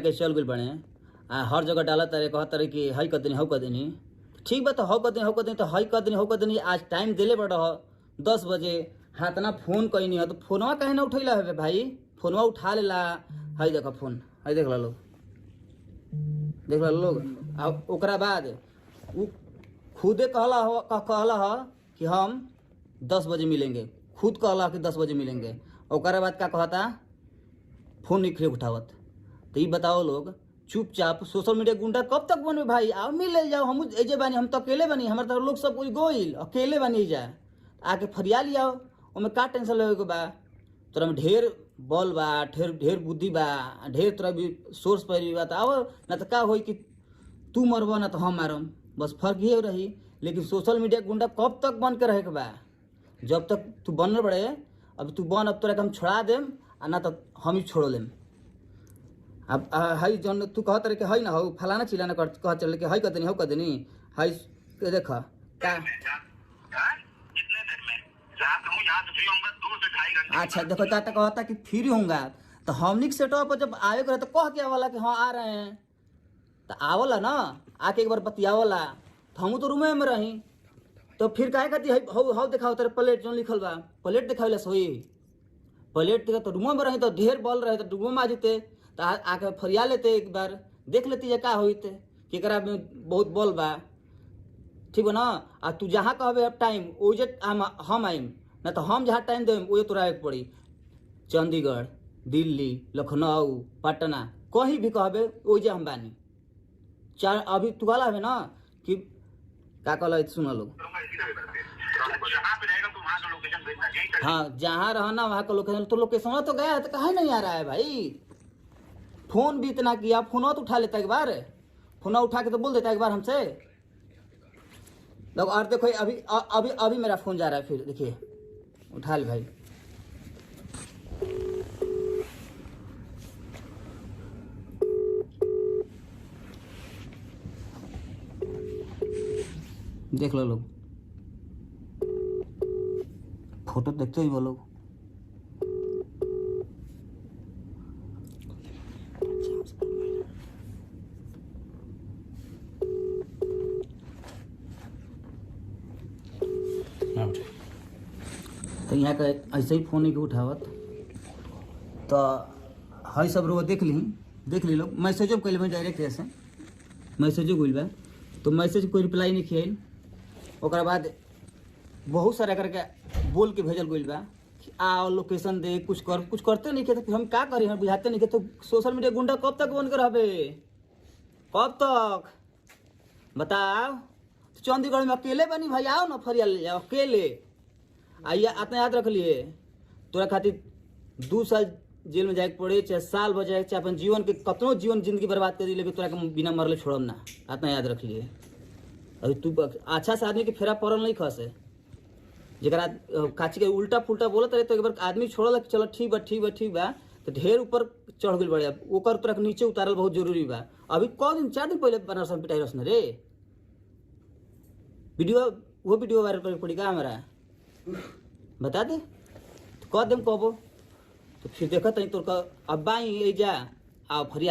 के चल गई बने आ हर जगह डाला तारे कह तारे कि हई कर देनी हौ कर देनी। ठीक बा तो हौ कर देनी तो हई कर देनी आज टाइम दिले बड़ 10 बजे हाथ ना फोन कहीं नहीं है तो फोनवा कहीं ना उठैला है भाई फोनवा उठा लेला। हई देखो फोन हई देख ला लोग आ ओकरा बाद उ खुदे कहला हो कि हम 10 बजे मिलेंगे। खुद कहला कि 10 बजे मिलेंगे। ओकरा बाद क्या कहता फोन नहीं उठावत। तो ये बताओ लोग चुपचाप सोशल मीडिया गुंडा कब तक बनबे भाई। आओ मिल जाओ हम एजे बानी हम तो अकेले बानी हमारे तो लोग सब कोई गोइल अकेले बानी जा आके फरिया लियाओ ओमे का टेंशन लेवे के बा। तोरा में ढेर बल बा ढेर बुद्धि बा ढेर तोरा भी सोर्स पैरी बा। तो आओ ना तो का होई कि तू मरबो ना तो हम मारम बस फर्क ये रही। लेकिन सोशल मीडिया गुंडा कब तक बन के रहे के बा जब तक तू बनल बड़े। अब तू बन अब तोरा के हम छोड़ा देम आ ना तो हम ही छोड़ लेम। अब हई जौन तू कहत रहे कि हई ना हो फलाना चिलाना कह चल कि हई कर देनी हौ कर देनी हई देख का अच्छा देखो टाटा कहता कि फ्री होऊंगा तो हमनिक सेटअप जब आवे करे तो कह के वाला कि हाँ आ रहे हैं तो आवला ना आके एक बार बतियावला तो हम तो रूमे में रही तो फिर काहे कहती हौ दिखाओ तेरे प्लेट जो लिखल बा प्लेट दिखावेला सोई प्लेट दिखा तो रूमो में रही तो ढेर बॉल रहे तो रूमो में आ जेते तो आके फरिया लेते एक बार देख लेती है का होते केकरा में बहुत बॉल बा ठीक बा ना। आ तू जहाँ कहबे अब टाइम ओजे हम आइम ना तो हम जहाँ टाइम देम ओजे तोरा आवे पड़ी। चंडीगढ़ दिल्ली लखनऊ पटना कहीं भी कहबे ओजे हम बानी। चार अभी तू वाला है ना कि का कहला सुन लो हाँ जहाँ रहना वहाँ का लोकेशन तो लोकेशन तो गया है तो कहीं नहीं आ रहा है भाई। फोन भी इतना किया फोन तो उठा लेता एक बार फोन उठा के तो बोल देता एक बार हमसे लोग। और देखो अभी अभी अभी मेरा फोन जा रहा है फिर देखिए उठा ले भाई। देख लो लोग फोटो देखते ही बोलो तो यहाँ का ऐसे ही फोन नहीं के उठावत तो हई सब रो देख ली लोग मैसेजो कैल में डायरेक्ट ऐसे मैसेजो गइल बा तो मैसेज कोई रिप्लाई नहीं किया। ओकर बाद बहुत सारा करके बोल के भेजल गइल बा कि आओ लोकेशन दे कुछ करते नहीं तो हम का करी हम बुझाते नहीं तो सोशल मीडिया गुंडा कब तक बन कर रहबे कब तक बताओ। तो चंडीगढ़ में अकेले बनी भाई आओ ना फरिया ले जाओ अकेले आइए आतना याद रख लिए तोरा खातिर 2 साल जेल में जाए पड़े चाहे साल हो जाए चाहे अपन जीवन के कतनो जीवन जिंदगी बर्बाद कर दी लेकिन तोरा के बिना मरले छोड़म ना आतना याद रख लिए। अभी तू अच्छा से आदमी के फेरा पड़ल नहीं खसे जरा काची के उल्टा पुल्टा बोलत रहे तो एक बार आदमी छोड़ल चलो ठीक बा तो ढेर ऊपर चढ़ गई बड़े ओकर तोरा के नीचे उतारल बहुत जरूरी बा। अभी क दिन 4 दिन पहले बनारस में पिटाई रसन रे वीडियो वायरल कर पड़ी का हमारा बता दे तो कह देम कहबो तो फिर देखत नहीं तोर अब्बा ही जा आ फरिया